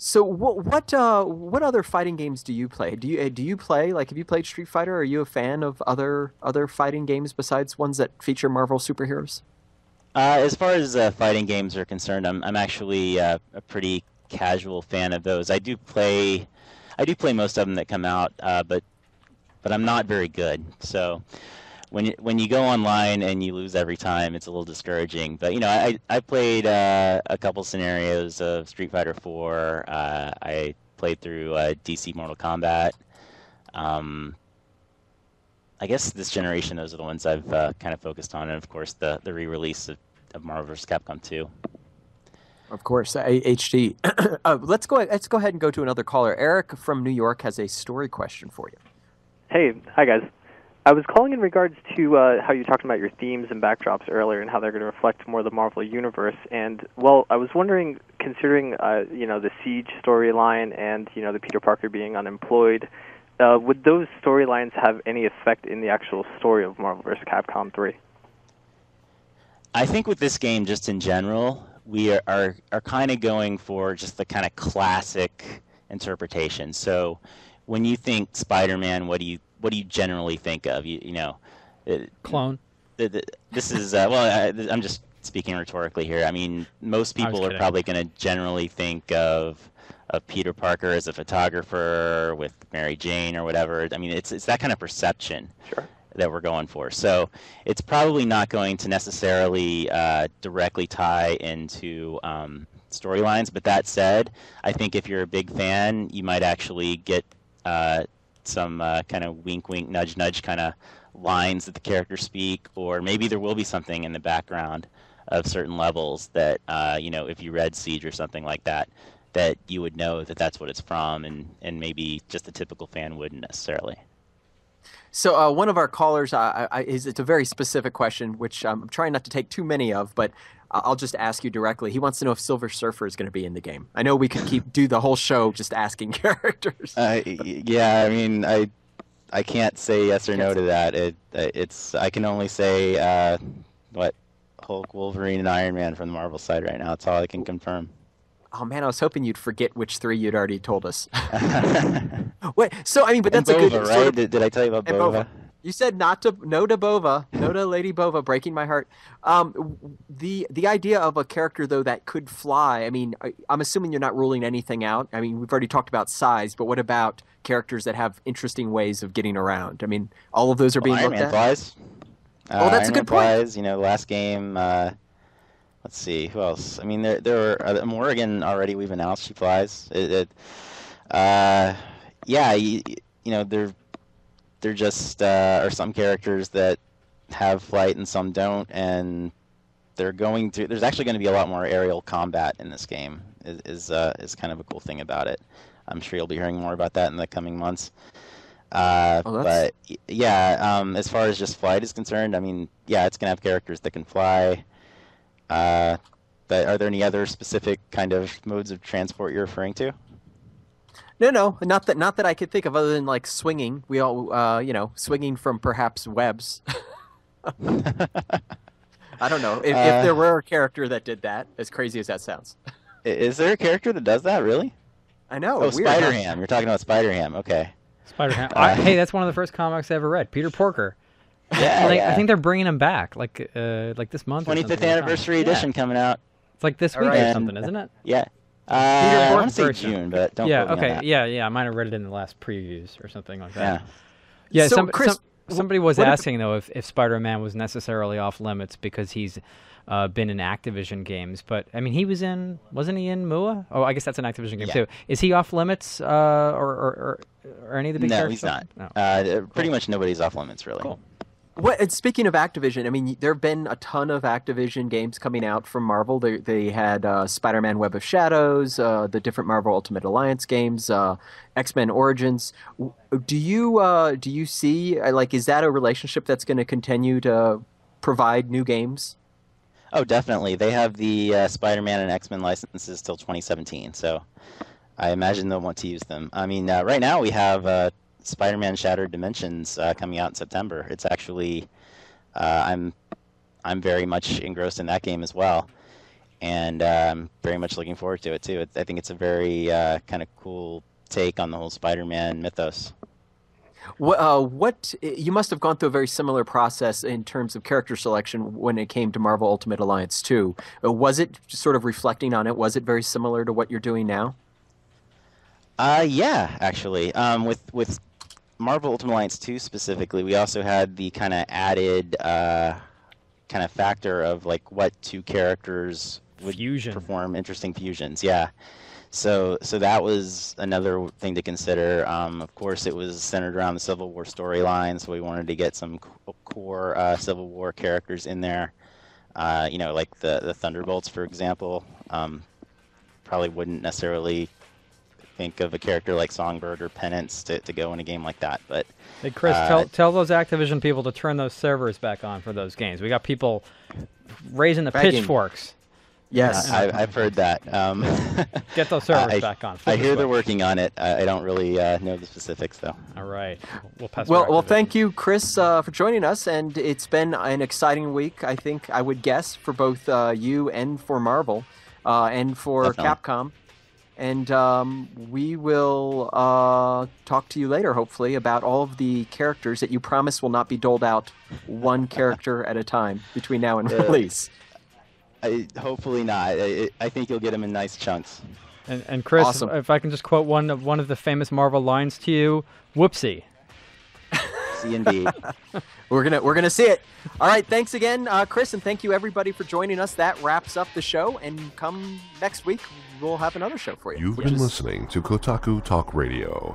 So what other fighting games do you play? Do you play like have you played Street Fighter? Are you a fan of other fighting games besides ones that feature Marvel superheroes? As far as fighting games are concerned, I'm actually a pretty casual fan of those. I do play most of them that come out, but I'm not very good. So when you go online and you lose every time, it's a little discouraging. But I played a couple scenarios of Street Fighter 4. I played through DC Mortal Kombat. Um, I guess this generation, those are the ones I've kind of focused on, and of course the re-release of Marvel vs. Capcom 2. Of course, HD. Let's go ahead and go to another caller. Eric from New York has a story question for you. Hey, hi guys. I was calling in regards to how you talked about your themes and backdrops earlier and how they're going to reflect more of the Marvel universe. And, well, I was wondering, considering, the Siege storyline and, the Peter Parker being unemployed, would those storylines have any effect in the actual story of Marvel vs. Capcom 3? I think with this game, just in general, we are kind of going for just the kind of classic interpretation. So when you think Spider-Man, what do you generally think of? Clone. This is I'm just speaking rhetorically here. I mean, most people are probably going to generally think of Peter Parker as a photographer with Mary Jane or whatever. I mean, it's that kind of perception. Sure. That we're going for. So it's probably not going to necessarily directly tie into storylines. But that said, I think if you're a big fan, you might actually get some kind of wink, wink, nudge, nudge kind of lines that the characters speak, or maybe there will be something in the background of certain levels that, if you read Siege or something like that, that you would know that that's what it's from, and maybe just a typical fan wouldn't necessarily. So one of our callers it's a very specific question, which I'm trying not to take too many of, but I'll just ask you directly. He wants to know if Silver Surfer is going to be in the game. I know we could do the whole show just asking characters. Yeah, I mean, I can't say yes or no to that. I can only say Hulk, Wolverine, and Iron Man from the Marvel side right now. That's all I can confirm. Oh man, I was hoping you'd forget which three you'd already told us. Wait, so I mean, but that's and a Bova, good. Right? Sort of, did I tell you about Bova? You said no to Bova, no to Lady Bova, breaking my heart. The idea of a character though that could fly. I mean, I'm assuming you're not ruling anything out. I mean, we've already talked about size, but what about characters that have interesting ways of getting around? I mean, all of those are being looked at. Iron Man flies. Oh, that's Iron a good point. Flies, last game. Let's see, who else? I mean, there are Morrigan already. We've announced she flies. There just are some characters that have flight and some don't, and there's actually going to be a lot more aerial combat in this game. Is kind of a cool thing about it. I'm sure you'll be hearing more about that in the coming months. But yeah, as far as just flight is concerned, I mean, yeah, it's going to have characters that can fly. But are there any other specific kind of modes of transport you're referring to? No, not that I could think of, other than like swinging. We all, swinging from perhaps webs. I don't know if there were a character that did that. As crazy as that sounds. Is there a character that does that? Really? I know. Oh, Spider-Ham. You're talking about Spider-Ham. Okay. Spider-Ham. Hey, that's one of the first comics I ever read. Peter Porker. Yeah, I think they're bringing him back, like this month. 25th anniversary edition coming out. It's like this week or something, isn't it? Yeah. I want to say June, but don't quote me on that. Yeah. I might have read it in the last previews or something like that. Yeah. Yeah. So somebody was asking though if Spider-Man was necessarily off limits because he's been in Activision games, but I mean wasn't he in MUA? Oh, I guess that's an Activision game too. Is he off limits or any of the big characters? No, he's not. No. Pretty much nobody's off limits really. Cool. And speaking of Activision, I mean, there have been a ton of Activision games coming out from Marvel. They had Spider-Man Web of Shadows, the different Marvel Ultimate Alliance games, X-Men Origins. Do you see, is that a relationship that's going to continue to provide new games? Oh, definitely. They have the Spider-Man and X-Men licenses till 2017, so I imagine they'll want to use them. I mean, right now we have Spider-Man Shattered Dimensions coming out in September. It's actually I'm very much engrossed in that game as well. and I'm very much looking forward to it too. I think it's a very kind of cool take on the whole Spider-Man mythos. What you must have gone through a very similar process in terms of character selection when it came to Marvel Ultimate Alliance 2. Was it sort of reflecting on it? Was it very similar to what you're doing now? Yeah, actually. With Marvel Ultimate Alliance 2 specifically, we also had the kind of added kind of factor of like what two characters would perform interesting fusions. Yeah. So that was another thing to consider. Of course, it was centered around the Civil War storyline, so we wanted to get some core Civil War characters in there. Like the Thunderbolts, for example. Probably wouldn't necessarily think of a character like Songbird or Penance to go in a game like that. But hey, Chris, tell those Activision people to turn those servers back on for those games. We got people raising the pitchforks. Yes, I've heard that. Get those servers back on. I hear they're working on it. I don't really know the specifics, though. All right. We'll pass. Well, thank you, Chris, for joining us, and it's been an exciting week. I think I would guess for both you and for Marvel, and for Definitely. Capcom, and we will talk to you later, hopefully, about all of the characters that you promise will not be doled out one character at a time between now and release. Hopefully not. I think you'll get them in nice chunks. And Chris, Awesome. if I can just quote one of the famous Marvel lines to you, whoopsie. See, indeed. We're gonna see it. All right, thanks again, Chris, and thank you everybody for joining us. That wraps up the show, and come next week we'll have another show for you. You've been listening to Kotaku Talk Radio.